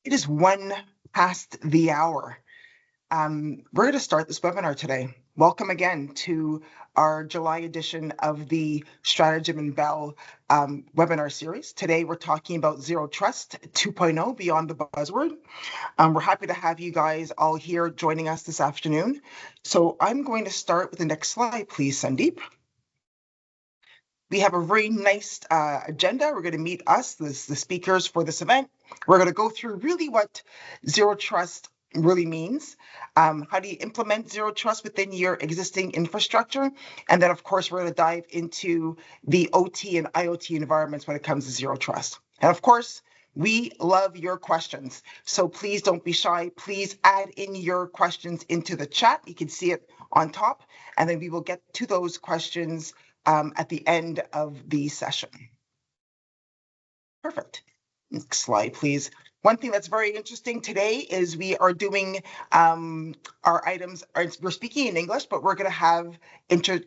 It is 1 past the hour. We're going to start this webinar today. Welcome again to our July edition of the Stratagem and Bell webinar series. Today, we're talking about Zero Trust 2.0 Beyond the Buzzword. We're happy to have you guys all here joining us this afternoon. So I'm going to start with the next slide, please, Sandeep. We have a very nice agenda. We're going to meet the speakers for this event. We're going to go through really what Zero Trust really means. How do you implement Zero Trust within your existing infrastructure? And then, of course, we're going to dive into the OT and IoT environments when it comes to Zero Trust. And of course, we love your questions. So please don't be shy. Please add in your questions into the chat. You can see it on top. And then we will get to those questions at the end of the session. Perfect. Next slide, please. One thing that's very interesting today is we are doing our items, we're speaking in English, but we're going to have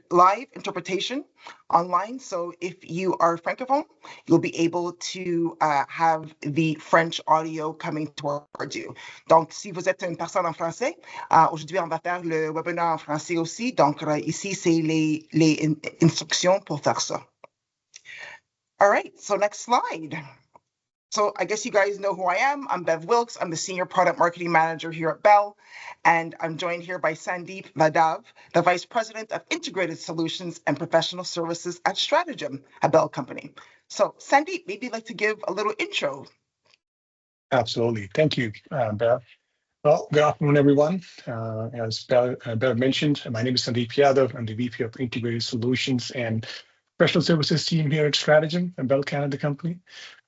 live interpretation online. So if you are francophone, you'll be able to have the French audio coming towards you. Donc, si vous êtes une personne en français, aujourd'hui, on va faire le webinaire en français aussi. Donc, ici, c'est les instructions pour faire ça. All right, so next slide. So I guess you guys know who I am. I'm Bev Wilkes. I'm the Senior Product Marketing Manager here at Bell. And I'm joined here by Sandeep Vadav, the Vice President of Integrated Solutions and Professional Services at Stratagem, a Bell company. So Sandeep, maybe you'd like to give a little intro. Absolutely. Thank you, Bev. Well, good afternoon, everyone. As Bev mentioned, my name is Sandeep Yadav. I'm the VP of Integrated Solutions and Professional Services team here at Stratagem, a Bell Canada company.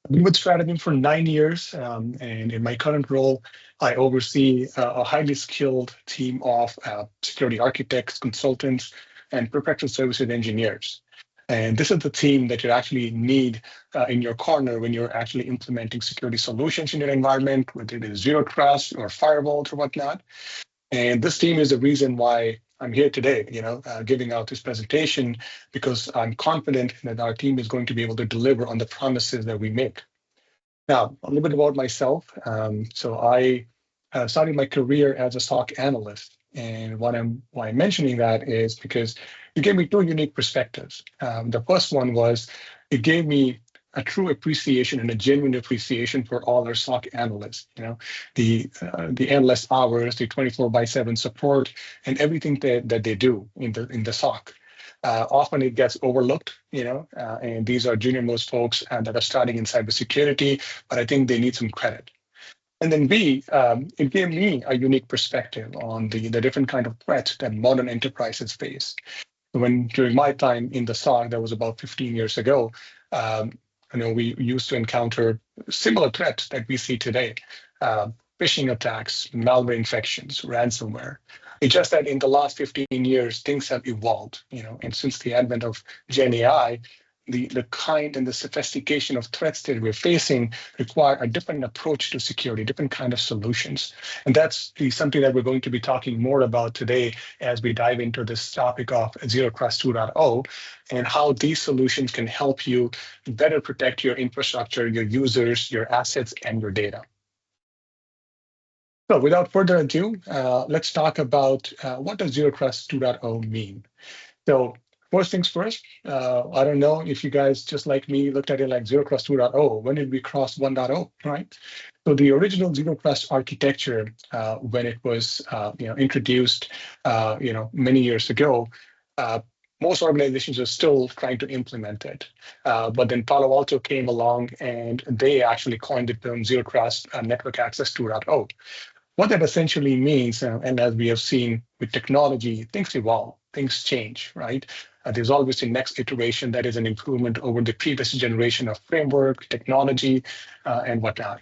I've been with Stratagem for 9 years, and in my current role, I oversee a highly skilled team of security architects, consultants, and professional services engineers. And this is the team that you actually need in your corner when you're actually implementing security solutions in your environment, whether it is Zero Trust or firewalls or whatnot. And this team is the reason why I'm here today, giving out this presentation, because I'm confident that our team is going to be able to deliver on the promises that we make. Now, a little bit about myself. So I started my career as a SOC analyst. And why I'm mentioning that is because it gave me two unique perspectives. The first one was it gave me a true appreciation and a genuine appreciation for all our SOC analysts. The endless hours, the 24/7 support, and everything that they do in the SOC. Often it gets overlooked, and these are junior-most folks that are starting in cybersecurity, but I think they need some credit. And then B, it gave me a unique perspective on the different kind of threats that modern enterprises face. During my time in the SOC, that was about 15 years ago, we used to encounter similar threats that we see today: phishing attacks, malware infections, ransomware. It's just that in the last 15 years, things have evolved, and since the advent of Gen AI, the kind and the sophistication of threats that we're facing require a different approach to security, different kind of solutions. And that's something that we're going to be talking more about today as we dive into this topic of Zero Trust 2.0 and how these solutions can help you better protect your infrastructure, your users, your assets, and your data. So without further ado, let's talk about what does Zero Trust 2.0 mean. So first things first, I don't know if you guys, just like me, looked at it like Zero Trust 2.0. When did we cross 1.0, right? So the original Zero Trust architecture, when it was introduced many years ago, most organizations are still trying to implement it. But then Palo Alto came along and they actually coined the term Zero Trust Network Access 2.0. What that essentially means, and as we have seen with technology, things evolve, things change, right? There's always the next iteration that is an improvement over the previous generation of framework, technology, and whatnot.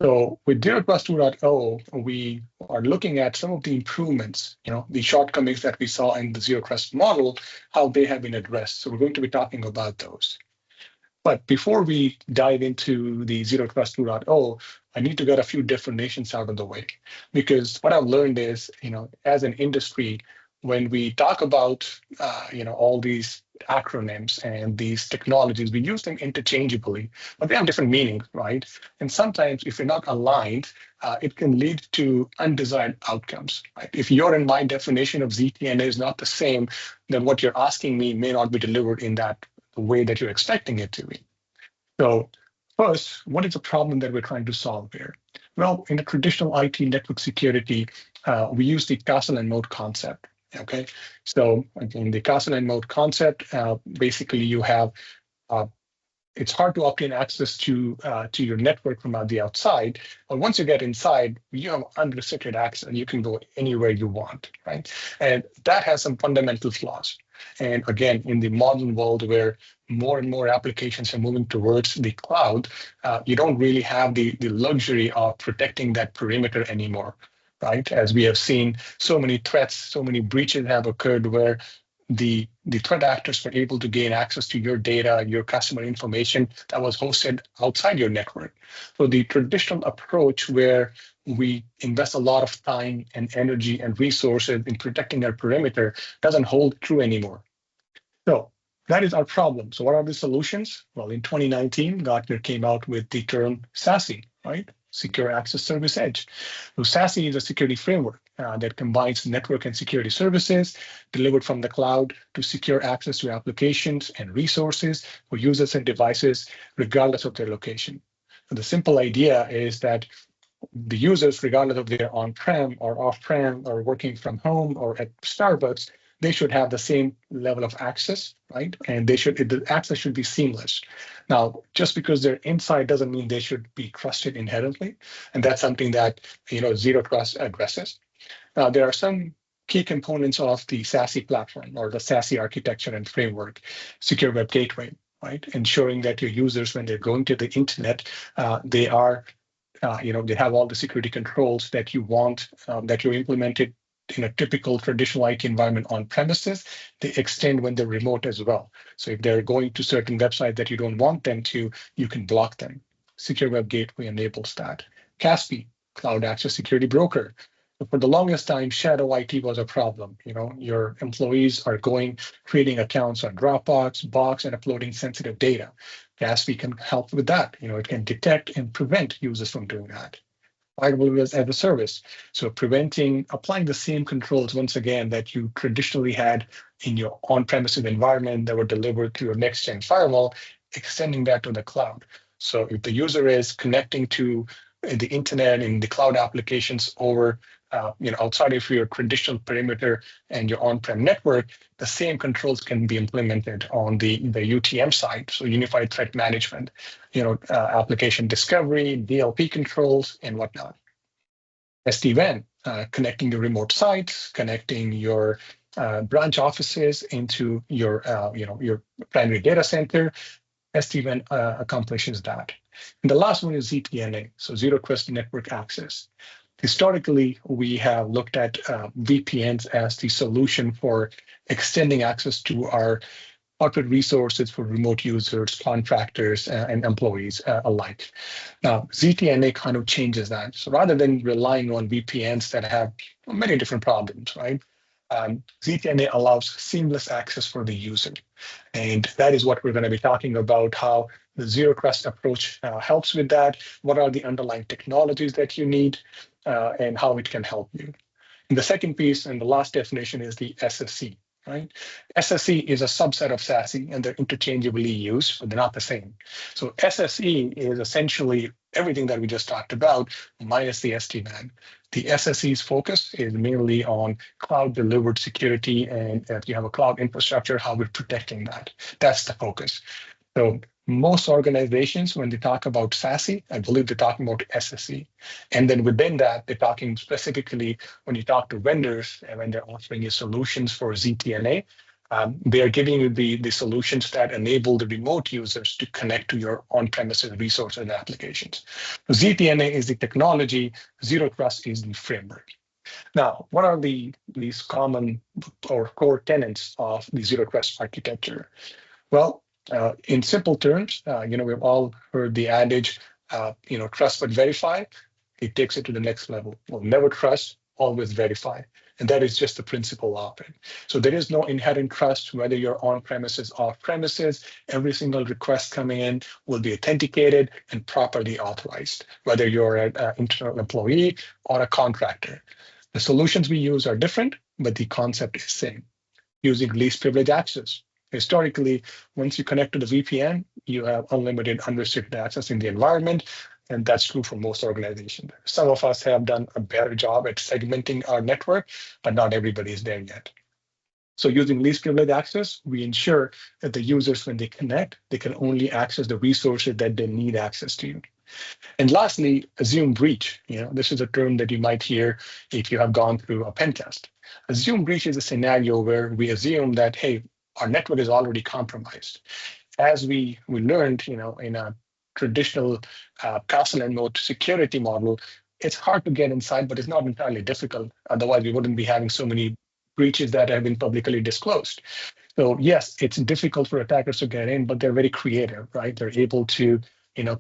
So with Zero Trust 2.0, we are looking at some of the improvements, the shortcomings that we saw in the Zero Trust model, how they have been addressed. So we're going to be talking about those. But before we dive into the Zero Trust 2.0, I need to get a few definitions out of the way, because what I've learned is, as an industry, when we talk about, all these acronyms and these technologies, we use them interchangeably, but they have different meanings, right? And sometimes if you're not aligned, it can lead to undesired outcomes, right? If your and my definition of ZTNA is not the same, then what you're asking me may not be delivered in that way that you're expecting it to be. So first, what is the problem that we're trying to solve here? Well, in a traditional IT network security, we use the castle and moat concept. Okay, so in the castle and moat concept, basically you have it's hard to obtain access to your network from the outside. But once you get inside, you have unrestricted access and you can go anywhere you want, right? And that has some fundamental flaws. And again, in the modern world where more and more applications are moving towards the cloud, you don't really have the luxury of protecting that perimeter anymore, right? As we have seen, so many threats, so many breaches have occurred where the threat actors were able to gain access to your data, your customer information that was hosted outside your network. So the traditional approach where we invest a lot of time and energy and resources in protecting our perimeter doesn't hold true anymore. So that is our problem. So what are the solutions? Well, in 2019, Gartner came out with the term SASE, right? Secure Access Service Edge. So SASE is a security framework that combines network and security services delivered from the cloud to secure access to applications and resources for users and devices, regardless of their location. So the simple idea is that the users, regardless of they're on-prem or off-prem or working from home or at Starbucks, they should have the same level of access, right? And the access should be seamless. Now, just because they're inside doesn't mean they should be trusted inherently. And that's something that, Zero Trust addresses. Now, there are some key components of the SASE platform or the SASE architecture and framework, Secure Web Gateway, right? Ensuring that your users, when they're going to the internet, they are they have all the security controls that you want, that you implemented in a typical traditional IT environment on premises. They extend when they're remote as well. So if they're going to certain websites that you don't want them to, you can block them. Secure Web Gateway enables that. CASB, Cloud Access Security Broker. So for the longest time, shadow IT was a problem. Your employees are creating accounts on Dropbox, Box, and uploading sensitive data. CASB can help with that. It can detect and prevent users from doing that. Firewall as a service. So applying the same controls once again that you traditionally had in your on-premises environment that were delivered through your next-gen firewall, extending that to the cloud. So if the user is connecting to the internet and the cloud applications over outside of your traditional perimeter and your on-prem network, the same controls can be implemented on the UTM side, so Unified Threat Management, application discovery, DLP controls, and whatnot. SD-WAN, connecting your remote sites, connecting your branch offices into your primary data center. SD-WAN accomplishes that. And the last one is ZTNA, so Zero Trust Network Access. Historically, we have looked at VPNs as the solution for extending access to our corporate resources for remote users, contractors, and employees alike. Now, ZTNA kind of changes that. So rather than relying on VPNs that have many different problems, right? ZTNA allows seamless access for the user. And that is what we're going to be talking about, how the Zero Trust approach helps with that. What are the underlying technologies that you need and how it can help you. And the second piece and the last definition is the SSE, right? SSE is a subset of SASE and they're interchangeably used, but they're not the same. So SSE is essentially everything that we just talked about minus the SD-WAN. The SSE's focus is mainly on cloud delivered security, and if you have a cloud infrastructure, how we're protecting that. That's the focus. So most organizations, when they talk about SASE, I believe they're talking about SSE. And then within that, they're talking specifically when you talk to vendors and when they're offering you solutions for ZTNA, they are giving you the solutions that enable the remote users to connect to your on-premises resources and applications. ZTNA is the technology, Zero Trust is the framework. Now, what are these common or core tenets of the Zero Trust architecture? Well, in simple terms, we've all heard the adage, trust but verify. It takes it to the next level. We'll never trust always verify. And that is just the principle of it. So there is no inherent trust, whether you're on premises, off premises. Every single request coming in will be authenticated and properly authorized, whether you're an internal employee or a contractor. The solutions we use are different, but the concept is same. Using least privilege access. Historically, once you connect to the VPN, you have unlimited unrestricted access in the environment, and that's true for most organizations. Some of us have done a better job at segmenting our network, but not everybody is there yet. So using least privilege access, we ensure that the users, when they connect, they can only access the resources that they need access to. And lastly, assume breach. This is a term that you might hear if you have gone through a pen test. Assume breach is a scenario where we assume that, hey, our network is already compromised. As we learned, in a traditional castle and moat security model, it's hard to get inside, but it's not entirely difficult. Otherwise, we wouldn't be having so many breaches that have been publicly disclosed. So yes, it's difficult for attackers to get in, but they're very creative, right? They're able to,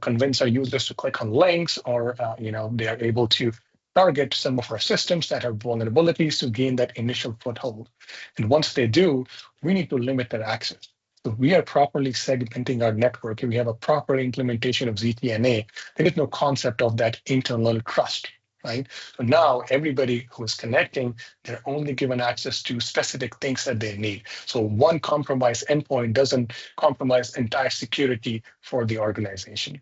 convince our users to click on links, or they are able to target some of our systems that have vulnerabilities to gain that initial foothold. And once they do, we need to limit their access. So we are properly segmenting our network, and we have a proper implementation of ZTNA. There is no concept of that internal trust, right? So now everybody who is connecting, they're only given access to specific things that they need. So one compromised endpoint doesn't compromise entire security for the organization.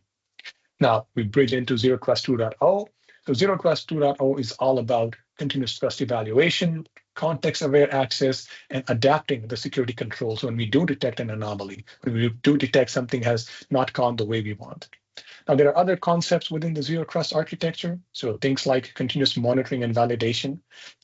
Now we bridge into Zero Trust 2.0. So Zero Trust 2.0 is all about continuous trust evaluation, context-aware access, and adapting the security controls when we do detect an anomaly, when we do detect something has not gone the way we want. Now, there are other concepts within the Zero Trust architecture. So things like continuous monitoring and validation.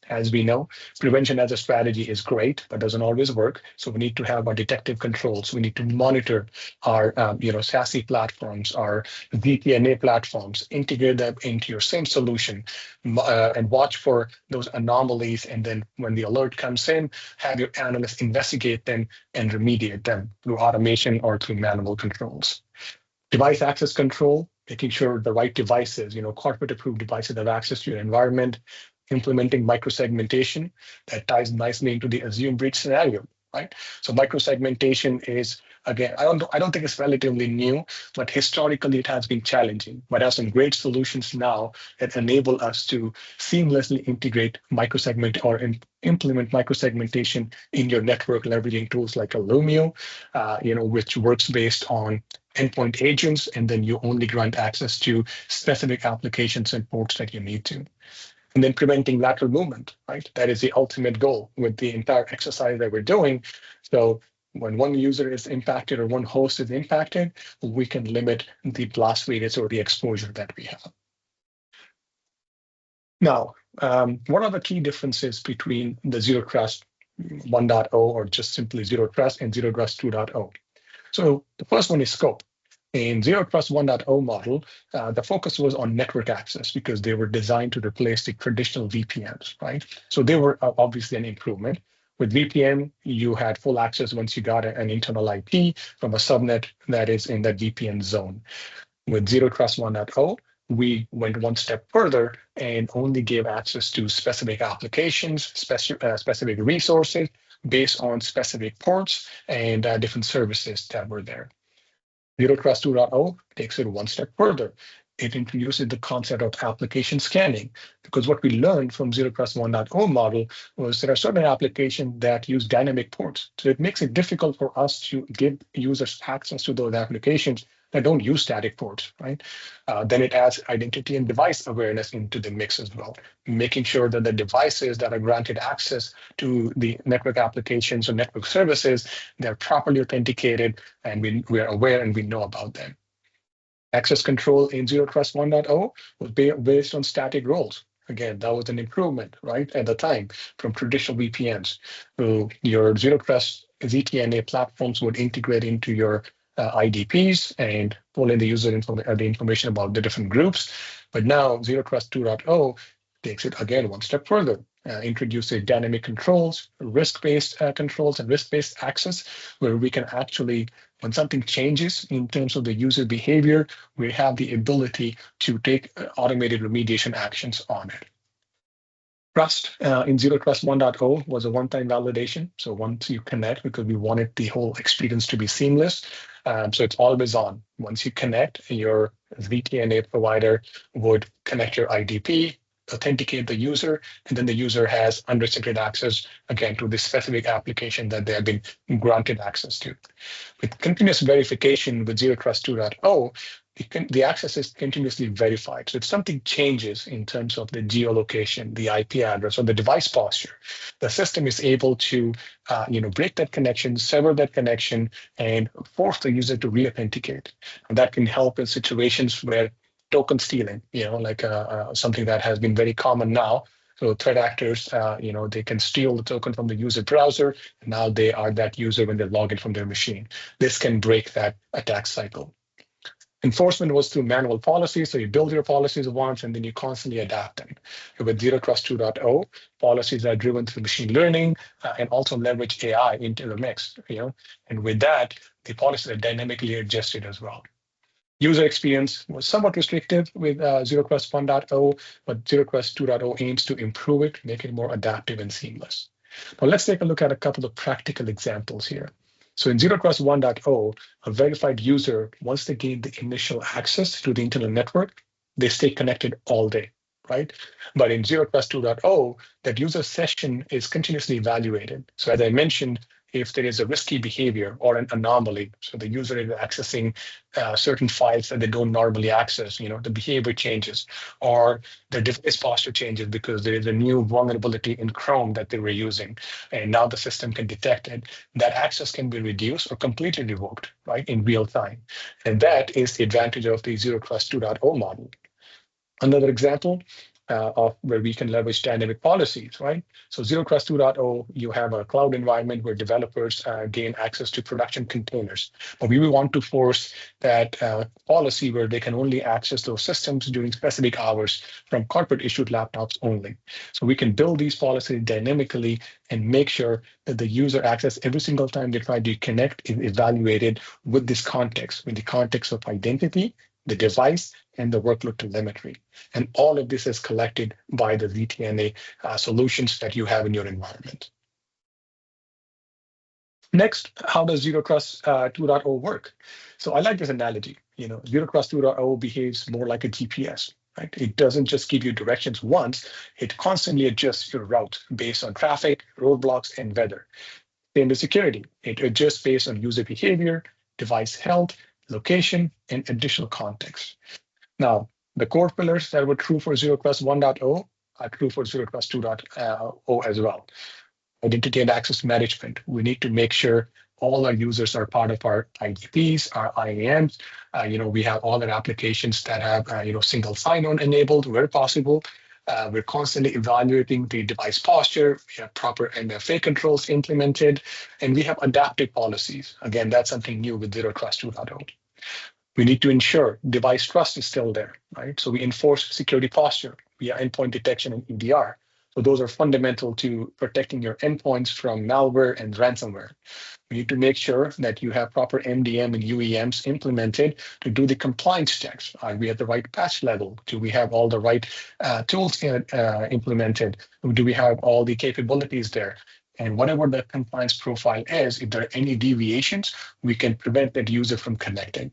As we know, prevention as a strategy is great, but doesn't always work. So we need to have our detective controls. We need to monitor our SASE platforms, our ZTNA platforms, integrate them into your SIEM solution, and watch for those anomalies. And then when the alert comes in, have your analysts investigate them and remediate them through automation or through manual controls. Device access control, making sure the right devices, corporate approved devices have access to your environment, implementing microsegmentation that ties nicely into the assume breach scenario, right? So microsegmentation is, again, I don't think it's relatively new, but historically it has been challenging. But have some great solutions now that enable us to seamlessly integrate microsegment or implement microsegmentation in your network, leveraging tools like Illumio, which works based on endpoint agents, and then you only grant access to specific applications and ports that you need to. And then preventing lateral movement, right? That is the ultimate goal with the entire exercise that we're doing. So when one user is impacted or one host is impacted, we can limit the blast radius or the exposure that we have. Now, what are the key differences between the Zero Trust 1.0 or just simply Zero Trust and Zero Trust 2.0? So the first one is scope. In Zero Trust 1.0 model, the focus was on network access because they were designed to replace the traditional VPNs, right? So they were obviously an improvement. With VPN, you had full access once you got an internal IP from a subnet that is in that VPN zone. With Zero Trust 1.0, we went one step further and only gave access to specific applications, specific resources based on specific ports and different services that were there. Zero Trust 2.0 takes it one step further. It introduces the concept of application scanning, because what we learned from Zero Trust 1.0 model was there are certain applications that use dynamic ports. So it makes it difficult for us to give users access to those applications that don't use static ports, right? Then it adds identity and device awareness into the mix as well, making sure that the devices that are granted access to the network applications or network services, they're properly authenticated and we are aware and we know about them. Access control in Zero Trust 1.0 was based on static roles. Again, that was an improvement, right, at the time from traditional VPNs. So your Zero Trust ZTNA platforms would integrate into your IDPs and pull in the user the information about the different groups. But now Zero Trust 2.0 takes it again one step further, introduces dynamic controls, risk-based controls, and risk-based access, where we can actually, when something changes in terms of the user behavior, we have the ability to take automated remediation actions on it. Trust in Zero Trust 1.0 was a one-time validation. So once you connect, because we wanted the whole experience to be seamless, so it's always on. Once you connect, your VTNA provider would connect your IDP, authenticate the user, and then the user has unrestricted access, again, to the specific application that they have been granted access to. With continuous verification with Zero Trust 2.0, the access is continuously verified. So if something changes in terms of the geolocation, the IP address, or the device posture, the system is able to break that connection, sever that connection, and force the user to re-authenticate. And that can help in situations where token stealing, like something that has been very common now. So threat actors, they can steal the token from the user browser. And now they are that user when they log in from their machine. This can break that attack cycle. Enforcement was through manual policies. So you build your policies once and then you constantly adapt them. With Zero Trust 2.0, policies are driven through machine learning and also leverage AI into the mix. And with that, the policies are dynamically adjusted as well. User experience was somewhat restrictive with Zero Trust 1.0, but Zero Trust 2.0 aims to improve it, make it more adaptive and seamless. Now let's take a look at a couple of practical examples here. So in Zero Trust 1.0, a verified user, once they gain the initial access to the internal network, they stay connected all day, right? But in Zero Trust 2.0, that user session is continuously evaluated. So as I mentioned, if there is a risky behavior or an anomaly, so the user is accessing certain files that they don't normally access, the behavior changes, or the device posture changes because there is a new vulnerability in Chrome that they were using, and now the system can detect it, that access can be reduced or completely revoked, right, in real time. And that is the advantage of the Zero Trust 2.0 model. Another example of where we can leverage dynamic policies, right? So Zero Trust 2.0, you have a cloud environment where developers gain access to production containers. But we want to force that policy where they can only access those systems during specific hours from corporate issued laptops only. So we can build these policies dynamically and make sure that the user access every single time they try to connect is evaluated with this context, with the context of identity, the device, and the workload telemetry. And all of this is collected by the ZTNA solutions that you have in your environment. Next, how does Zero Trust 2.0 work? So I like this analogy. Zero Trust 2.0 behaves more like a GPS. Right? It doesn't just give you directions once, it constantly adjusts your route based on traffic, roadblocks, and weather. Same with security. It adjusts based on user behavior, device health, location, and additional context. Now, the core pillars that were true for Zero Trust 1.0 are true for Zero Trust 2.0 as well. Identity and access management. We need to make sure all our users are part of our IDPs, our IAMs. We have all our applications that have single sign-on enabled where possible. We're constantly evaluating the device posture. We have proper MFA controls implemented, and we have adaptive policies. Again, that's something new with Zero Trust 2.0. We need to ensure device trust is still there, right? So we enforce security posture via endpoint detection and EDR. So those are fundamental to protecting your endpoints from malware and ransomware. We need to make sure that you have proper MDM and UEMs implemented to do the compliance checks. Are we at the right patch level? Do we have all the right tools implemented? Do we have all the capabilities there? And whatever the compliance profile is, if there are any deviations, we can prevent that user from connecting.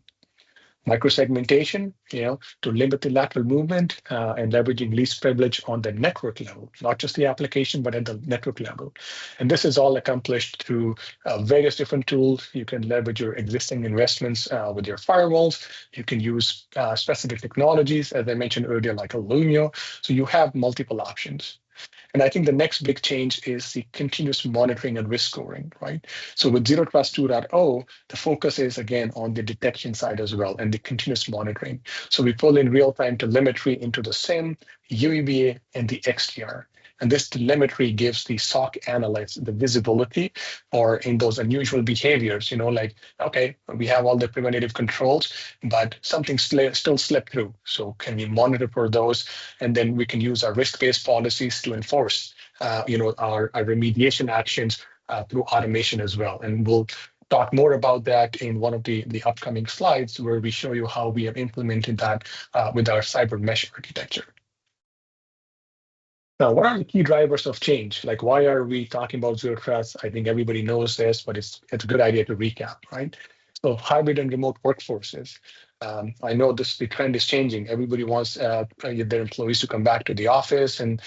Microsegmentation, to limit the lateral movement and leveraging least privilege on the network level, not just the application, but at the network level. And this is all accomplished through various different tools. You can leverage your existing investments with your firewalls. You can use specific technologies, as I mentioned earlier, like Illumio. So you have multiple options. And I think the next big change is the continuous monitoring and risk scoring, right? So with Zero Trust 2.0, the focus is again on the detection side as well and the continuous monitoring. So we pull in real-time telemetry into the SIEM, UEBA, and the XDR. And this telemetry gives the SOC analysts the visibility or in those unusual behaviors, like, okay, we have all the preventative controls, but something still slipped through. So can we monitor for those? And then we can use our risk-based policies to enforce, our remediation actions through automation as well. And we'll talk more about that in one of the upcoming slides where we show you how we have implemented that with our cyber mesh architecture. Now, what are the key drivers of change? Like, why are we talking about zero trust? I think everybody knows this, but it's a good idea to recap, right? So, hybrid and remote workforces. I know the trend is changing. Everybody wants their employees to come back to the office, and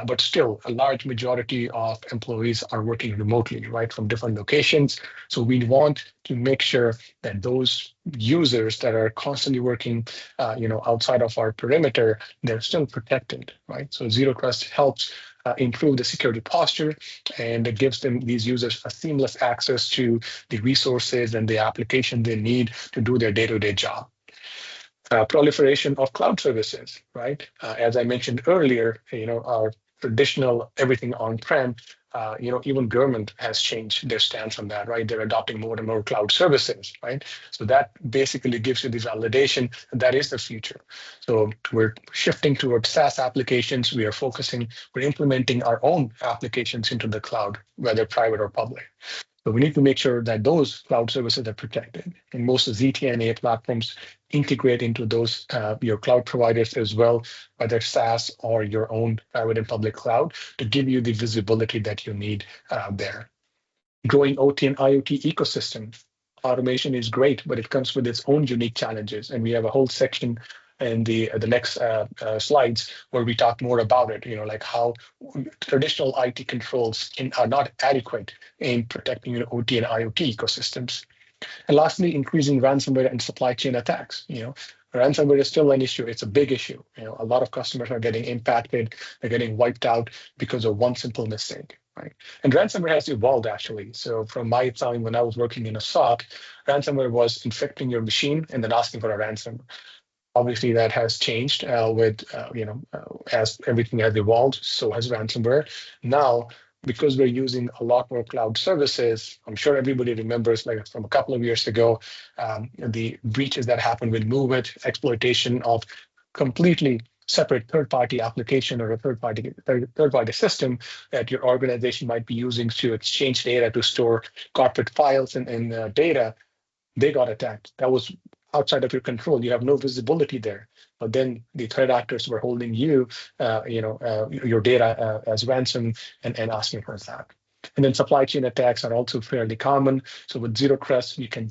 but still, a large majority of employees are working remotely, right, from different locations. So, we want to make sure that those users that are constantly working, outside of our perimeter, they're still protected, right? So zero trust helps improve the security posture, and it gives these users a seamless access to the resources and the application they need to do their day-to-day job. Proliferation of cloud services, right? As I mentioned earlier, our traditional everything on-prem, even government has changed their stance on that, right? They're adopting more and more cloud services, right? So that basically gives you the validation that is the future. So we're shifting towards SaaS applications. We're implementing our own applications into the cloud, whether private or public. So we need to make sure that those cloud services are protected. And most ZTNA platforms integrate into those your cloud providers as well, whether SaaS or your own private and public cloud, to give you the visibility that you need there. Growing OT and IoT ecosystem. Automation is great, but it comes with its own unique challenges. And we have a whole section in the next slides where we talk more about it, like how traditional IT controls are not adequate in protecting your OT and IoT ecosystems. And lastly, increasing ransomware and supply chain attacks. Ransomware is still an issue. It's a big issue. A lot of customers are getting impacted. They're getting wiped out because of one simple mistake, right? And ransomware has evolved actually. So from my time when I was working in a SOC, ransomware was infecting your machine and then asking for a ransom. Obviously, that has changed as everything has evolved, so has ransomware. Now, because we're using a lot more cloud services, I'm sure everybody remembers, like from a couple of years ago, the breaches that happened with MoveIt, exploitation of completely separate third-party application or a third-party system that your organization might be using to exchange data to store corporate files and data. They got attacked. That was outside of your control. You have no visibility there. But then the threat actors were holding your data as ransom and asking for that. And then supply chain attacks are also fairly common. So with zero trust, you can,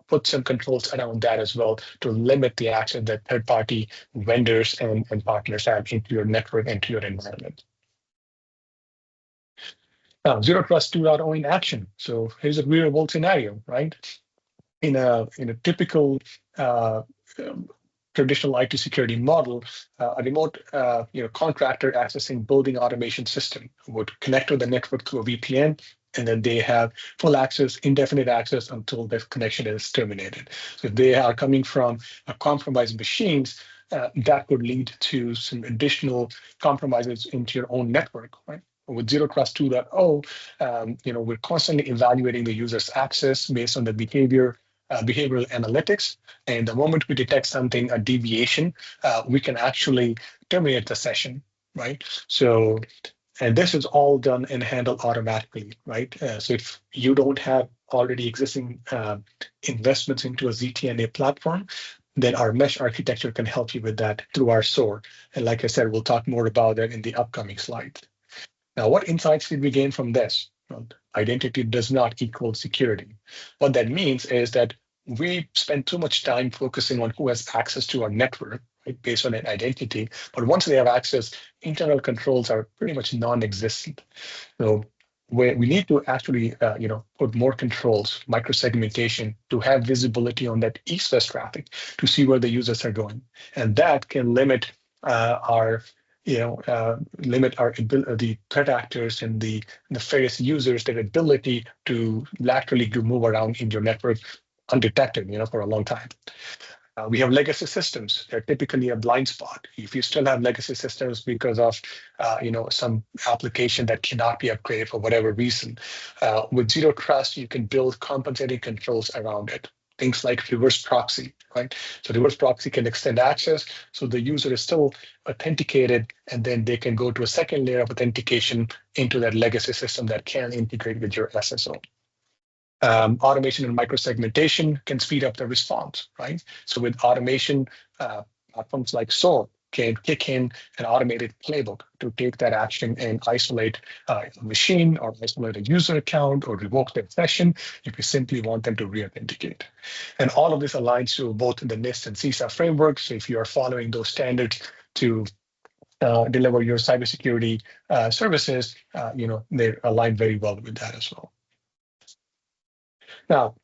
put some controls around that as well to limit the access that third-party vendors and partners have into your network and to your environment. Now, zero trust 2.0 in action. So here's a real world scenario, right? In a typical traditional IT security model, a remote contractor accessing building automation system would connect to the network through a VPN, and then they have full access, indefinite access until the connection is terminated. So if they are coming from compromised machines, that could lead to some additional compromises into your own network, right? With Zero Trust 2.0, we're constantly evaluating the user's access based on the behavioral analytics. And the moment we detect something, a deviation, we can actually terminate the session, right? So, and this is all done and handled automatically, right? So if you don't have already existing investments into a ZTNA platform, then our mesh architecture can help you with that through our SOAR. And like I said, we'll talk more about that in the upcoming slides. Now, what insights did we gain from this? Well, identity does not equal security. What that means is that we spend too much time focusing on who has access to our network, right, based on an identity. But once they have access, internal controls are pretty much non-existent. So we need to actually, put more controls, microsegmentation, to have visibility on that east-west traffic to see where the users are going, and that can limit the threat actors and the nefarious users their ability to laterally move around in your network undetected, for a long time. We have legacy systems. They're typically a blind spot. If you still have legacy systems because of, some application that cannot be upgraded for whatever reason, with zero trust, you can build compensating controls around it. Things like reverse proxy, right? So reverse proxy can extend access, so the user is still authenticated, and then they can go to a second layer of authentication into that legacy system that can integrate with your SSO. Automation and microsegmentation can speed up the response, right? So with automation, platforms like SOAR can kick in an automated playbook to take that action and isolate a machine or isolate a user account or revoke their session if you simply want them to re-authenticate. And all of this aligns to both the NIST and CISA frameworks. So if you are following those standards to deliver your cybersecurity services, they align very well with that as well. Now,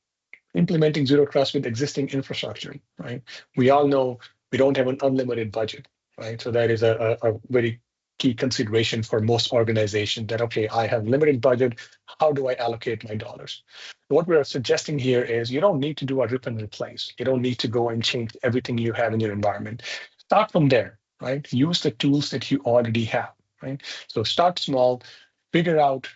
implementing zero trust with existing infrastructure, right? We all know we don't have an unlimited budget, right? So that is a very key consideration for most organizations that, okay, I have limited budget. How do I allocate my dollars? What we're suggesting here is you don't need to do a rip and replace. You don't need to go and change everything you have in your environment. Start from there, right? Use the tools that you already have, right? So start small, figure out,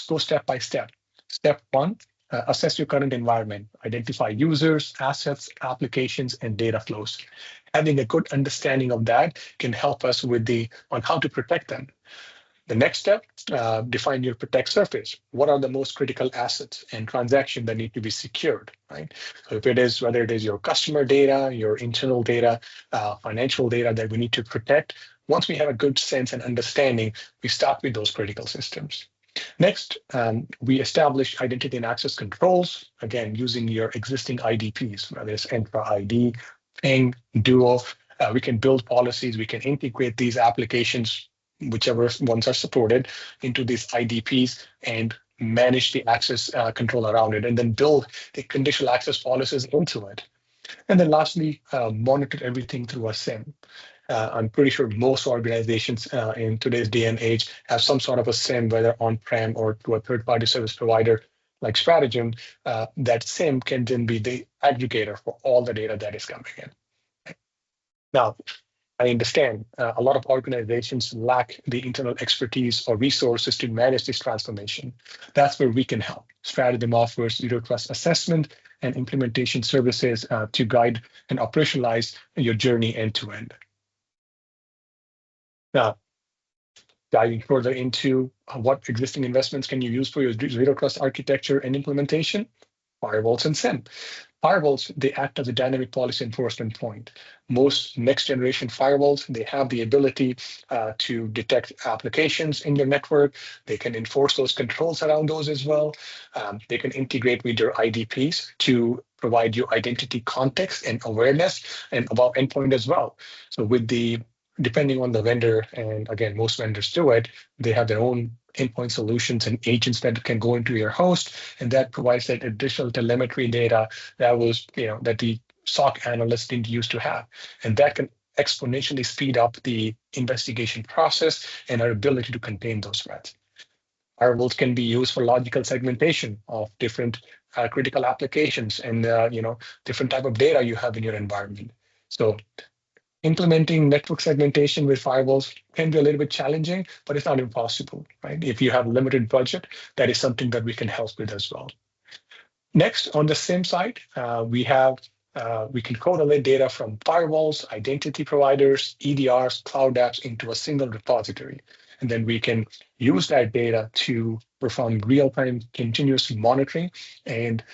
go step by step. Step one, assess your current environment, identify users, assets, applications, and data flows. Having a good understanding of that can help us on how to protect them. The next step, define your protect surface. What are the most critical assets and transactions that need to be secured, right? So whether it is your customer data, your internal data, financial data that we need to protect, once we have a good sense and understanding, we start with those critical systems. Next, we establish identity and access controls, again, using your existing IDPs, whether it's Entra ID, Ping, Duo. We can build policies, we can integrate these applications, whichever ones are supported, into these IDPs and manage the access control around it, and then build the conditional access policies into it. And then lastly, monitor everything through a SIEM. I'm pretty sure most organizations in today's day and age have some sort of a SIEM, whether on-prem or to a third-party service provider like Strategem. That SIEM can then be the aggregator for all the data that is coming in. Now, I understand a lot of organizations lack the internal expertise or resources to manage this transformation. That's where we can help. Strategem offers zero trust assessment and implementation services to guide and operationalize your journey end to end. Now, diving further into what existing investments can you use for your zero trust architecture and implementation? Firewalls and SIEM. Firewalls, they act as a dynamic policy enforcement point. Most next generation firewalls, they have the ability to detect applications in your network. They can enforce those controls around those as well. They can integrate with your IDPs to provide you identity context and awareness and about endpoint as well. So depending on the vendor, and again, most vendors do it, they have their own endpoint solutions and agents that can go into your host, and that provides that additional telemetry data that the SOC analyst didn't used to have. And that can exponentially speed up the investigation process and our ability to contain those threats. Firewalls can be used for logical segmentation of different critical applications and different type of data you have in your environment. So implementing network segmentation with firewalls can be a little bit challenging, but it's not impossible, right? If you have limited budget, that is something that we can help with as well. Next, on the SIEM side, we can correlate data from firewalls, identity providers, EDRs, cloud apps into a single repository. And then we can use that data to perform real-time continuous monitoring and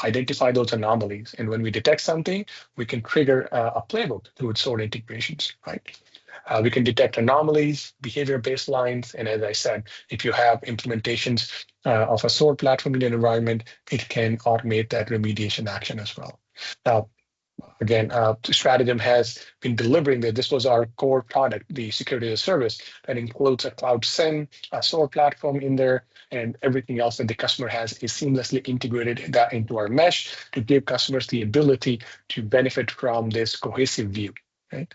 identify those anomalies. And when we detect something, we can trigger a playbook through its SOAR integrations, right? We can detect anomalies, behavior baselines, and as I said, if you have implementations of a SOAR platform in your environment, it can automate that remediation action as well. Now, again, Strategem has been delivering that. This was our core product, the security as a service, that includes a cloud SIEM, a SOAR platform in there, and everything else that the customer has is seamlessly integrated into our mesh to give customers the ability to benefit from this cohesive view, right?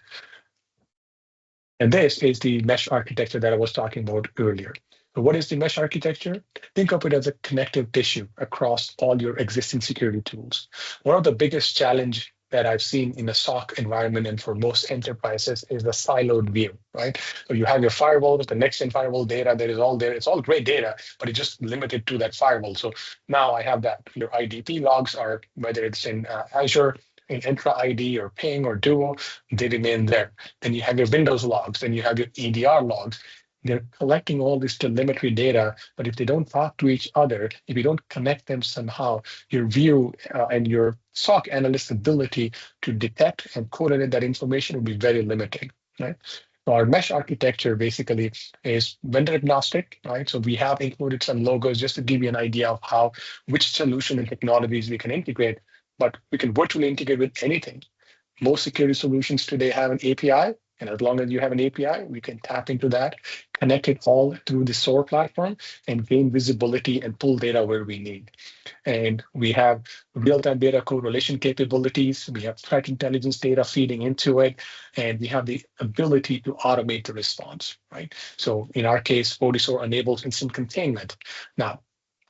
And this is the mesh architecture that I was talking about earlier. So what is the mesh architecture? Think of it as a connective tissue across all your existing security tools. One of the biggest challenge that I've seen in a SOC environment and for most enterprises is the siloed view, right? So you have your firewall with the next-gen firewall data that is all there. It's all great data, but it's just limited to that firewall. So now I have that. Your IDP logs are, whether it's in Azure, in Entra ID or Ping or Duo, they remain there. Then you have your Windows logs, then you have your EDR logs. They're collecting all this telemetry data, but if they don't talk to each other, if you don't connect them somehow, your view and your SOC analyst's ability to detect and correlate that information will be very limited. right? So our mesh architecture basically is vendor agnostic, right? So we have included some logos just to give you an idea of how which solution and technologies we can integrate, but we can virtually integrate with anything. Most security solutions today have an API, and as long as you have an API, we can tap into that, connect it all through the SOAR platform, and gain visibility and pull data where we need. And we have real-time data correlation capabilities. We have threat intelligence data feeding into it, and we have the ability to automate the response, right? So in our case, FortiSOAR enables instant containment. Now,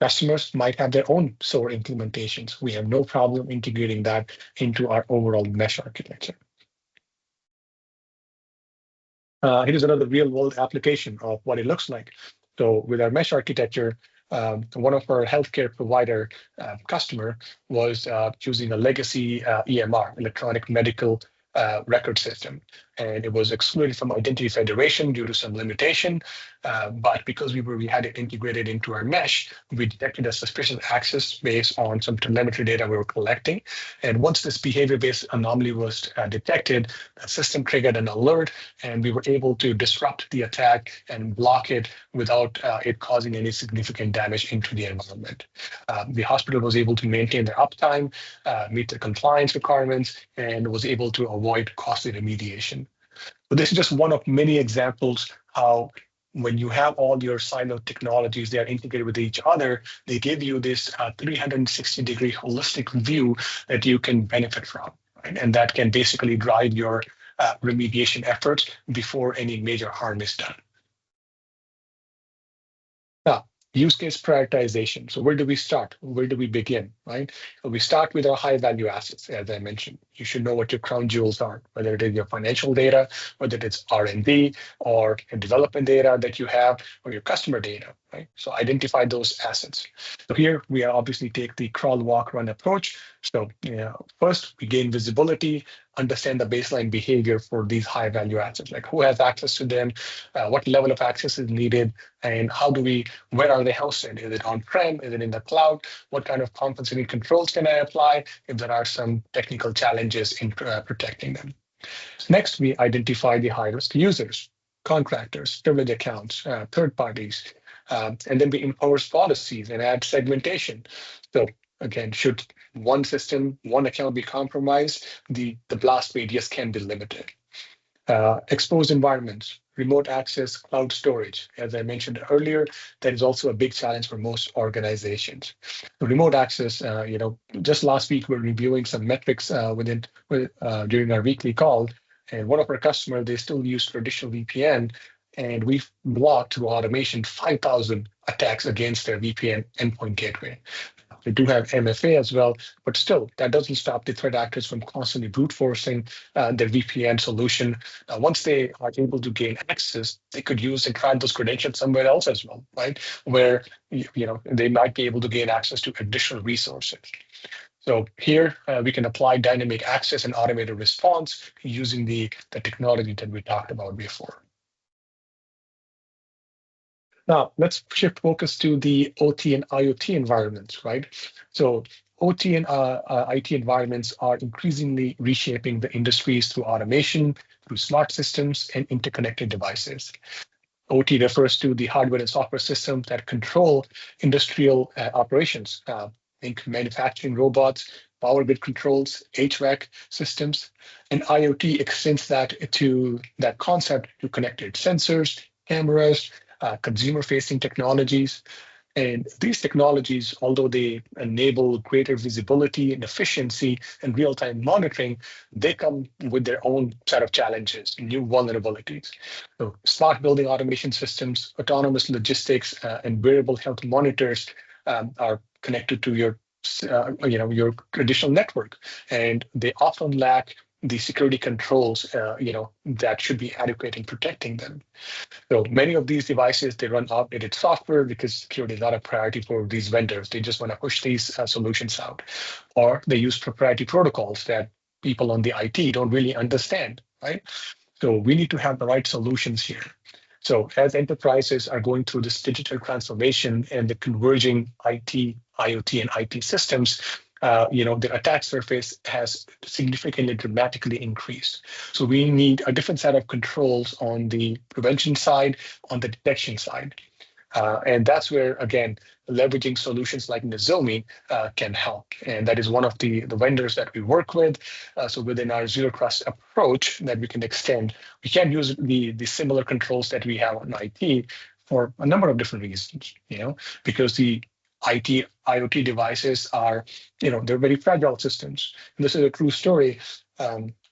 customers might have their own SOAR implementations. We have no problem integrating that into our overall mesh architecture. Here is another real world application of what it looks like. So with our mesh architecture, one of our healthcare provider customer was using a legacy EMR, electronic medical record system. And it was excluded from identity federation due to some limitation. But because we had it integrated into our mesh, we detected a suspicious access based on some telemetry data we were collecting. And once this behavior-based anomaly was detected, the system triggered an alert, and we were able to disrupt the attack and block it without it causing any significant damage into the environment. The hospital was able to maintain their uptime, meet the compliance requirements, and was able to avoid costly remediation. But this is just one of many examples how when you have all your siloed technologies, they are integrated with each other, they give you this 360-degree holistic view that you can benefit from, right? And that can basically drive your remediation efforts before any major harm is done. Now, use case prioritization. So where do we start? Where do we begin, right? So we start with our high value assets, as I mentioned. You should know what your crown jewels are, whether it is your financial data, whether it's R&D or development data that you have, or your customer data, right? So identify those assets. So here we obviously take the crawl, walk, run approach. So first we gain visibility, understand the baseline behavior for these high value assets, like who has access to them, what level of access is needed, and where are they hosted? Is it on-prem? Is it in the cloud? What kind of compensating controls can I apply if there are some technical challenges in protecting them? Next, we identify the high-risk users, contractors, privileged accounts, third parties, and then we impose policies and add segmentation. So again, should one system, one account be compromised, the blast radius can be limited. Exposed environments, remote access, cloud storage. As I mentioned earlier, that is also a big challenge for most organizations. So remote access, just last week we're reviewing some metrics during our weekly call, and one of our customers, they still use traditional VPN, and we've blocked through automation 5,000 attacks against their VPN endpoint gateway. They do have MFA as well, but still, that doesn't stop the threat actors from constantly brute forcing their VPN solution. Once they are able to gain access, they could use and try those credentials somewhere else as well, right? Where they might be able to gain access to additional resources. So here we can apply dynamic access and automated response using the technology that we talked about before. Now, let's shift focus to the OT and IoT environments, right? So OT and IT environments are increasingly reshaping the industries through automation, through smart systems, and interconnected devices. OT refers to the hardware and software systems that control industrial operations, think manufacturing robots, power grid controls, HVAC systems, and IoT extends that concept to connected sensors, cameras, consumer-facing technologies. And these technologies, although they enable greater visibility and efficiency and real-time monitoring, they come with their own set of challenges, new vulnerabilities. So smart building automation systems, autonomous logistics, and wearable health monitors are connected to your traditional network, and they often lack the security controls, that should be adequate in protecting them. So many of these devices, they run outdated software because security is not a priority for these vendors. They just want to push these solutions out, or they use proprietary protocols that people on the IT don't really understand, right? So we need to have the right solutions here. So as enterprises are going through this digital transformation and the converging IT, IoT, and IT systems, the attack surface has significantly, dramatically increased. So we need a different set of controls on the prevention side, on the detection side. And that's where, again, leveraging solutions like Nozomi can help. And that is one of the vendors that we work with. So within our zero trust approach that we can extend, we can use the similar controls that we have on IT for a number of different reasons, because the IT, IoT devices are, they're very fragile systems. And this is a true story.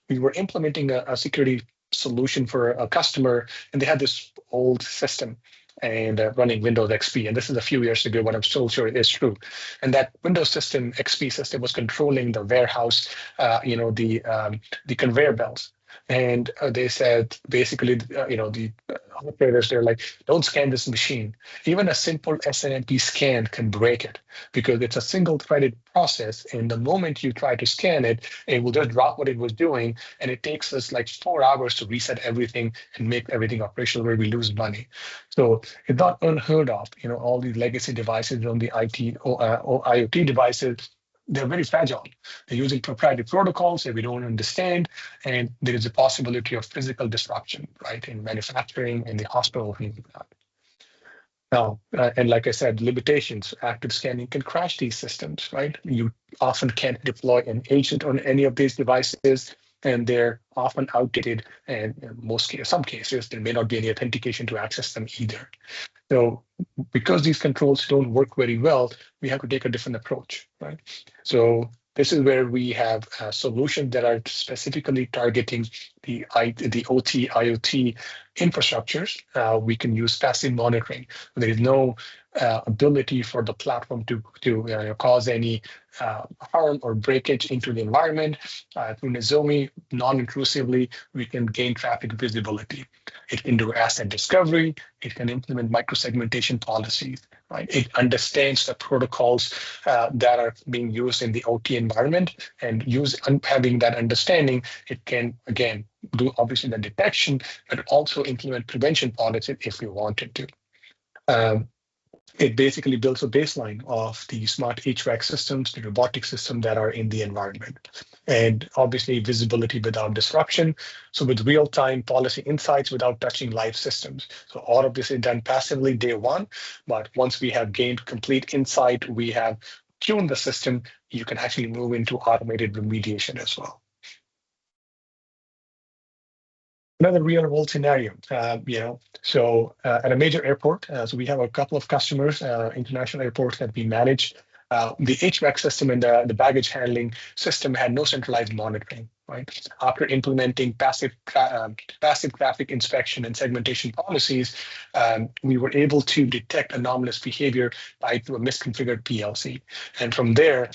We were implementing a security solution for a customer, and they had this old system and running Windows XP. And this is a few years ago, but I'm still sure it is true. And that Windows system, XP system, was controlling the warehouse, the conveyor belts. And they said, basically, the operators, they're like, don't scan this machine. Even a simple SNMP scan can break it because it's a single-threaded process. And the moment you try to scan it, it will just drop what it was doing. And it takes us like 4 hours to reset everything and make everything operational where we lose money. So it's not unheard of. All these legacy devices on the IoT devices, they're very fragile. They're using proprietary protocols that we don't understand, and there is a possibility of physical disruption, right, in manufacturing, in the hospital, things like that. Now, and like I said, limitations, active scanning can crash these systems, right? You often can't deploy an agent on any of these devices, and they're often outdated, and in some cases, there may not be any authentication to access them either. So because these controls don't work very well, we have to take a different approach, right? So this is where we have solutions that are specifically targeting the OT, IoT infrastructures. We can use passive monitoring. There is no ability for the platform to cause any harm or breakage into the environment. Through Nozomi, non-intrusively, we can gain traffic visibility. It can do asset discovery. It can implement microsegmentation policies. Right? It understands the protocols that are being used in the OT environment, and having that understanding, it can again do obviously the detection, but also implement prevention policies if we wanted to. It basically builds a baseline of the smart HVAC systems, the robotic systems that are in the environment. And obviously visibility without disruption. So with real-time policy insights without touching live systems. So all of this is done passively day one, but once we have gained complete insight, we have tuned the system, you can actually move into automated remediation as well. Another real world scenario, so at a major airport, so we have a couple of customers, international airports that we manage. The HVAC system and the baggage handling system had no centralized monitoring, right? After implementing passive traffic inspection and segmentation policies, we were able to detect anomalous behavior through a misconfigured PLC. And from there,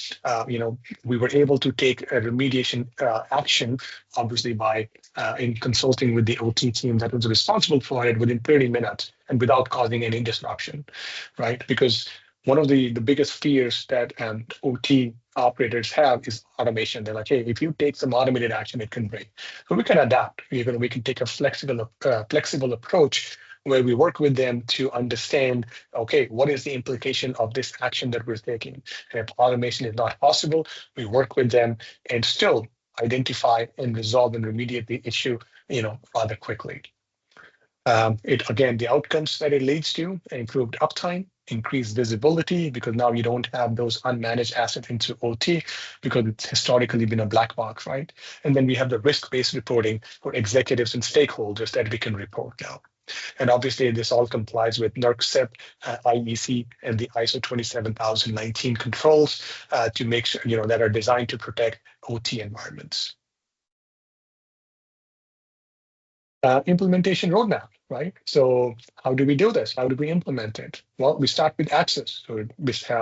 we were able to take a remediation action, obviously by in consulting with the OT team that was responsible for it within 30 minutes and without causing any disruption, right? Because one of the biggest fears that OT operators have is automation. They're like, hey, if you take some automated action, it can break. So we can adapt. We can take a flexible approach where we work with them to understand, okay, what is the implication of this action that we're taking? And if automation is not possible, we work with them and still identify and resolve and remediate the issue, rather quickly. Again, the outcomes that it leads to: improved uptime, increased visibility, because now you don't have those unmanaged assets into OT because it's historically been a black box, right? And then we have the risk-based reporting for executives and stakeholders that we can report now. And obviously, this all complies with NERC, IEC, and the ISO 27019 controls to make sure, that are designed to protect OT environments. Implementation roadmap, right? So how do we do this? How do we implement it? Well, we start with access. So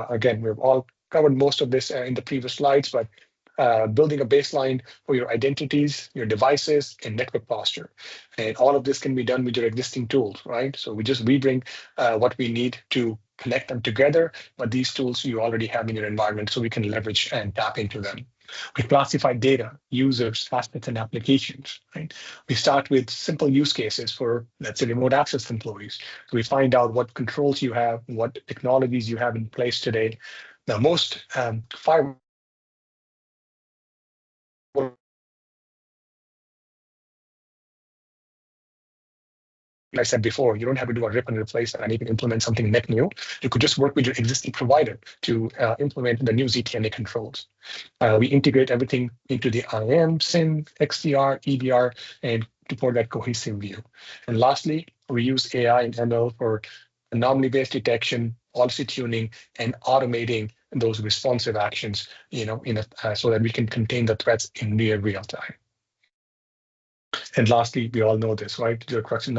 again, we've all covered most of this in the previous slides, but building a baseline for your identities, your devices, and network posture. And all of this can be done with your existing tools, right? So we bring what we need to connect them together, but these tools you already have in your environment, so we can leverage and tap into them. We classify data, users, assets, and applications, right? We start with simple use cases for, let's say, remote access employees. So we find out what controls you have, what technologies you have in place today. Now, most firewalls like I said before, you don't have to do a rip and replace and you can implement something net new. You could just work with your existing provider to implement the new ZTNA controls. We integrate everything into the IAM, SIM, XDR, EDR, and to provide that cohesive view. And lastly, we use AI and ML for anomaly-based detection, policy tuning, and automating those responsive actions, so that we can contain the threats in near real time. And lastly, we all know this, right? Zero trust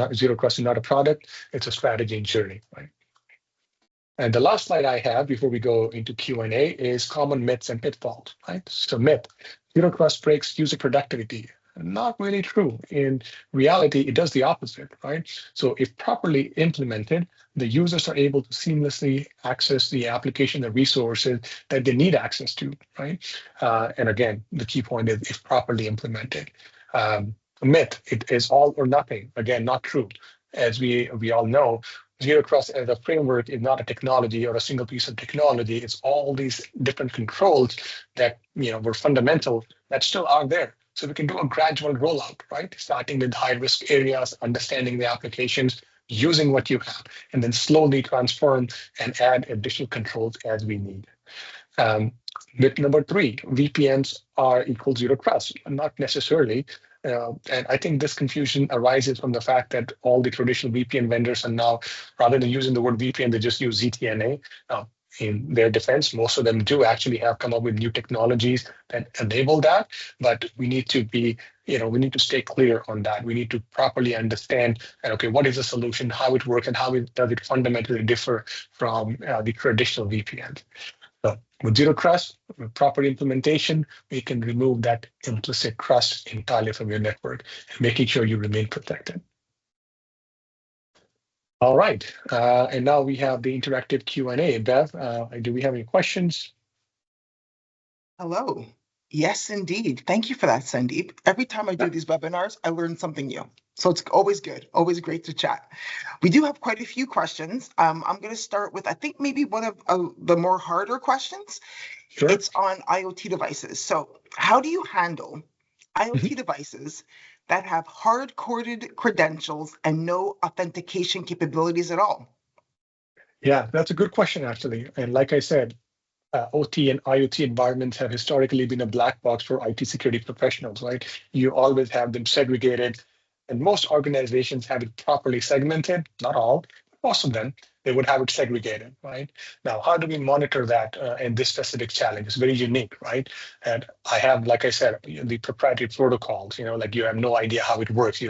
is not a product; it's a strategy and journey, right? And the last slide I have before we go into Q&A is common myths and pitfalls, right? So myth, zero trust breaks user productivity. Not really true. In reality, it does the opposite, right? So if properly implemented, the users are able to seamlessly access the application, the resources that they need access to, right? And again, the key point is if properly implemented. Myth, it is all or nothing. Again, not true. As we all know, Zero Trust as a framework is not a technology or a single piece of technology. It's all these different controls that were fundamental that still are there. So we can do a gradual rollout, right? Starting with high-risk areas, understanding the applications, using what you have, and then slowly transform and add additional controls as we need. Myth number 3, VPNs are equal zero trust. Not necessarily. And I think this confusion arises from the fact that all the traditional VPN vendors are now, rather than using the word VPN, they just use ZTNA. In their defense, most of them do actually have come up with new technologies that enable that, but we need to be, we need to stay clear on that. We need to properly understand, okay, what is the solution, how it works, and how does it fundamentally differ from the traditional VPN. So with zero trust, with proper implementation, we can remove that implicit trust entirely from your network, and making sure you remain protected. All right, and now we have the interactive Q&A. Bev, do we have any questions? Hello. Yes, indeed. Thank you for that, Sandeep. Every time I do these webinars, I learn something new. So it's always good, always great to chat. We do have quite a few questions. I'm going to start with, I think, maybe one of the more harder questions. Sure. It's on IoT devices. So how do you handle IoT devices that have hard-coded credentials and no authentication capabilities at all? Yeah, that's a good question, actually. And like I said, OT and IoT environments have historically been a black box for IT security professionals, right? You always have them segregated, and most organizations have it properly segmented, not all, but most of them, they would have it segregated, right? Now, how do we monitor that in this specific challenge? It's very unique, right? And I have, like I said, the proprietary protocols, like you have no idea how it works.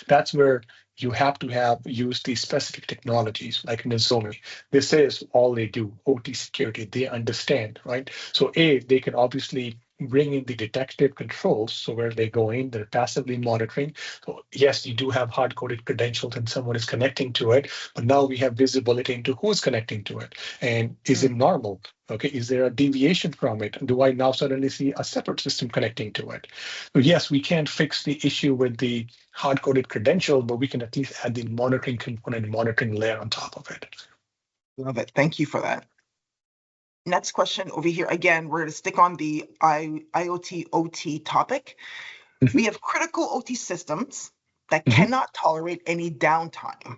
That's where you have to use these specific technologies like Nozomi. This is all they do, OT security. They understand, right? So they can obviously bring in the detective controls. So where they go in, they're passively monitoring. So yes, you do have hard-coded credentials and someone is connecting to it, but now we have visibility into who's connecting to it. And is it normal? Okay, is there a deviation from it? Do I now suddenly see a separate system connecting to it? So yes, we can't fix the issue with the hard-coded credentials, but we can at least add the monitoring component, monitoring layer on top of it. Love it. Thank you for that. Next question over here. Again, we're going to stick on the IoT OT topic. We have critical OT systems that cannot tolerate any downtime.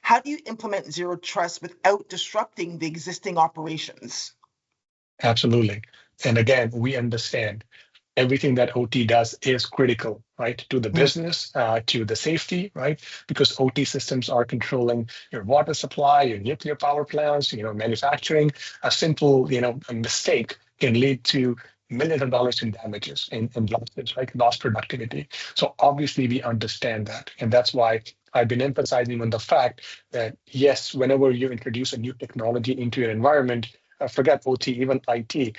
How do you implement zero trust without disrupting the existing operations? Absolutely. And again, we understand everything that OT does is critical, right? To the business, to the safety, right? Because OT systems are controlling your water supply, your nuclear power plants, manufacturing. A simple, a mistake can lead to millions of dollars in damages and losses, like lost productivity. So obviously we understand that. And that's why I've been emphasizing on the fact that, yes, whenever you introduce a new technology into your environment, forget OT, even IT,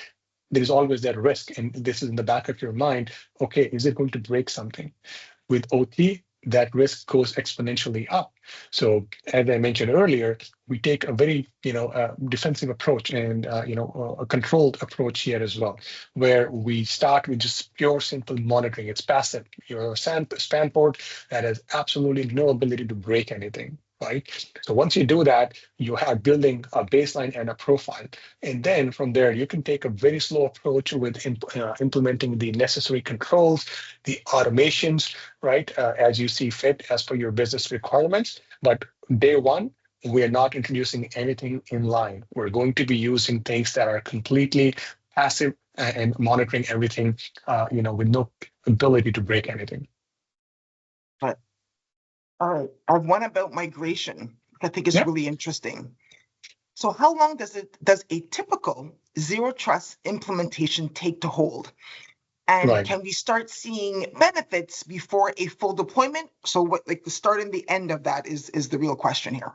there is always that risk. And this is in the back of your mind. Okay, is it going to break something? With OT, that risk goes exponentially up. So as I mentioned earlier, we take a very, defensive approach and, a controlled approach here as well, where we start with just pure, simple monitoring. It's passive. Your span port that has absolutely no ability to break anything. right? So once you do that, you have building a baseline and a profile. And then from there, you can take a very slow approach with implementing the necessary controls, the automations, right, as you see fit as per your business requirements. But day one, we are not introducing anything in line. We're going to be using things that are completely passive and monitoring everything, with no ability to break anything. But all right, I have one about migration. I think is Yeah, really interesting. So how long does a typical zero trust implementation take to hold? And right. can we start seeing benefits before a full deployment? So what, like, the start and the end of that is the real question here.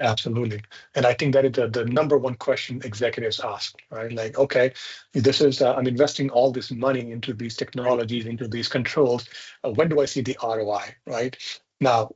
Absolutely. And I think that is the number one question executives ask, right? Like, okay, this is, I'm investing all this money into these technologies, into these controls. When do I see the ROI, right? Now,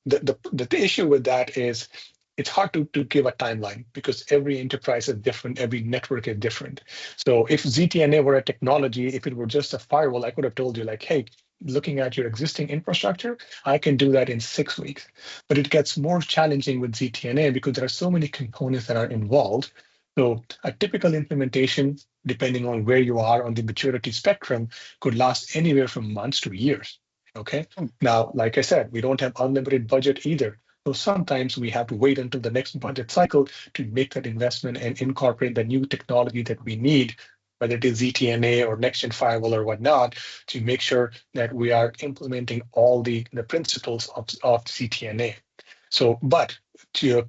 the issue with that is it's hard to give a timeline because every enterprise is different, every network is different. So if ZTNA were a technology, if it were just a firewall, I could have told you like, hey, looking at your existing infrastructure, I can do that in 6 weeks. But it gets more challenging with ZTNA because there are so many components that are involved. So a typical implementation, depending on where you are on the maturity spectrum, could last anywhere from months to years. Okay. Now, like I said, we don't have unlimited budget either. So sometimes we have to wait until the next budget cycle to make that investment and incorporate the new technology that we need, whether it is ZTNA or next-gen firewall or whatnot, to make sure that we are implementing all the principles of ZTNA. So, but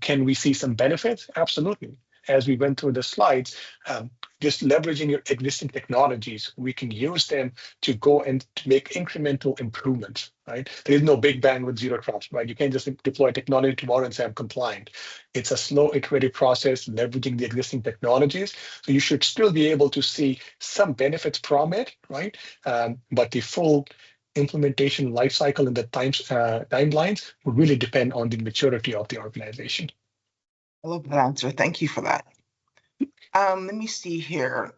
can we see some benefits? Absolutely. As we went through the slides, just leveraging your existing technologies, we can use them to go and to make incremental improvements, right? There is no big bang with zero trust, right? You can't just deploy technology tomorrow and say I'm compliant. It's a slow iterative process, leveraging the existing technologies. So you should still be able to see some benefits from it, right? But the full implementation lifecycle and the timelines would really depend on the maturity of the organization. I love that answer. Thank you for that. Let me see here.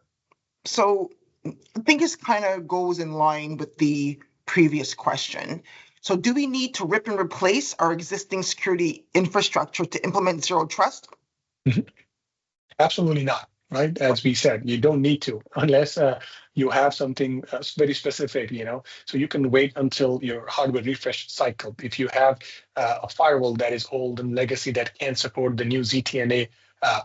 So I think this kind of goes in line with the previous question. So do we need to rip and replace our existing security infrastructure to implement zero trust? Mhm. Absolutely not, right? As we said, you don't need to unless you have something very specific, So you can wait until your hardware refresh cycle. If you have a firewall that is old and legacy that can't support the new ZTNA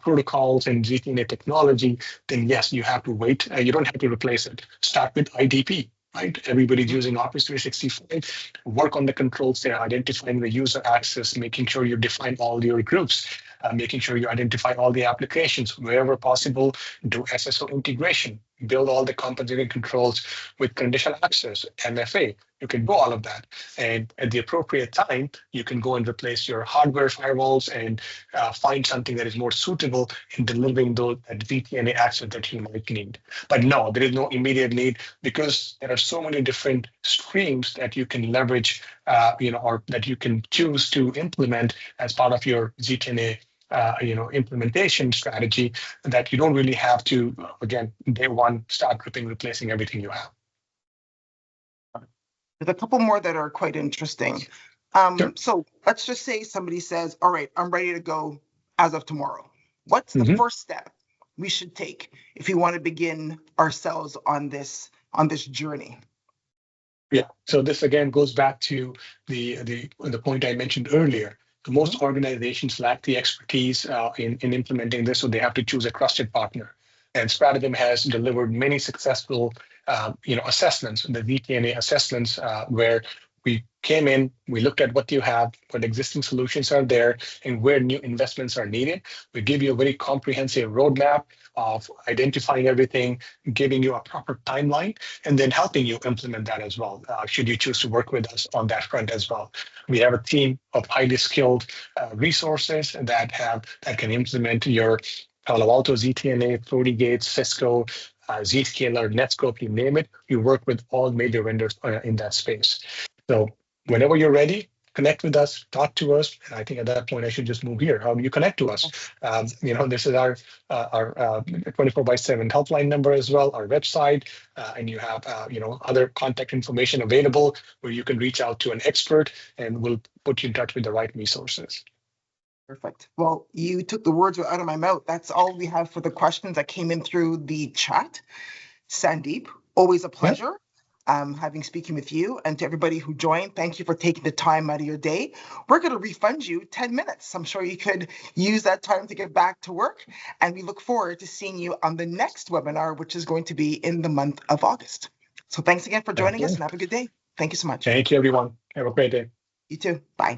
protocols and ZTNA technology, then yes, you have to wait. You don't have to replace it. Start with IDP. Right? Everybody's using Office 365. Work on the controls there, identifying the user access, making sure you define all your groups, making sure you identify all the applications wherever possible, do SSO integration, build all the compensating controls with conditional access, MFA. You can do all of that. And at the appropriate time, you can go and replace your hardware firewalls and find something that is more suitable in delivering that VPN access that you might need. But no, there is no immediate need because there are so many different streams that you can leverage, or that you can choose to implement as part of your ZTNA implementation strategy, that you don't really have to, again, day one, start replacing everything you have. There's a couple more that are quite interesting. Sure. So let's just say somebody says, all right, I'm ready to go as of tomorrow. What's the first step we should take if we want to begin ourselves on this journey? Yeah. So this again goes back to the point I mentioned earlier. Most organizations lack the expertise in implementing this, so they have to choose a trusted partner. And Strategem has delivered many successful, assessments, the VTNA assessments, where we came in, we looked at what you have, what existing solutions are there, and where new investments are needed. We give you a very comprehensive roadmap of identifying everything, giving you a proper timeline, and then helping you implement that as well, should you choose to work with us on that front as well. We have a team of highly skilled resources that can implement your Palo Alto ZTNA, FortiGate, Cisco, Zscaler, Netscope, you name it. We work with all major vendors in that space. So whenever you're ready, connect with us, talk to us. And I think at that point, I should just move here. How do you connect to us? This is our 24/7 helpline number as well, our website, and you have other contact information available where you can reach out to an expert, and we'll put you in touch with the right resources. Perfect. Well, you took the words out of my mouth. That's all we have for the questions that came in through the chat. Sandeep, always a pleasure having speaking with you. And to everybody who joined, thank you for taking the time out of your day. We're going to refund you 10 minutes. I'm sure you could use that time to get back to work. And we look forward to seeing you on the next webinar, which is going to be in the month of August. So thanks again for joining us, and have a good day. Thank you so much. Thank you, everyone. Have a great day. You too. Bye.